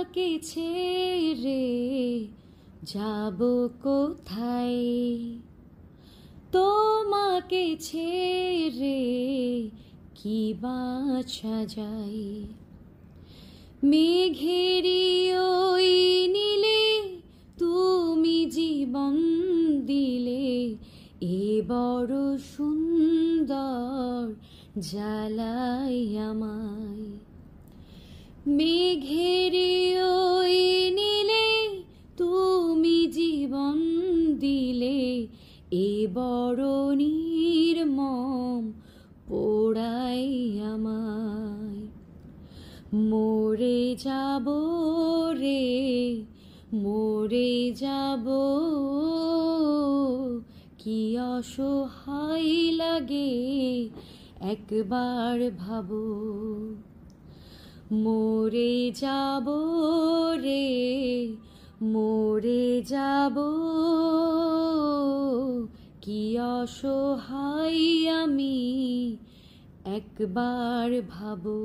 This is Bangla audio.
তোমাকে ছেড়ে যাব কোথায়, তোমাকে ছেড়ে কি বাছা যায়। মেঘেরি ওই নীলে তুমি জীবন দিলে, এ বড় সুন্দর জ্বালাই আমায়। মেঘেরি ওই নীলে তুমি জীবন দিলে, এ বড় নির্মম পোড়াই আমায়। মরে যাব রে, মরে যাব, কি অসহায় লাগে একবার ভাবো। মরে যাব রে, মরে যাব, কি অসহায় আমি একবার ভাবো।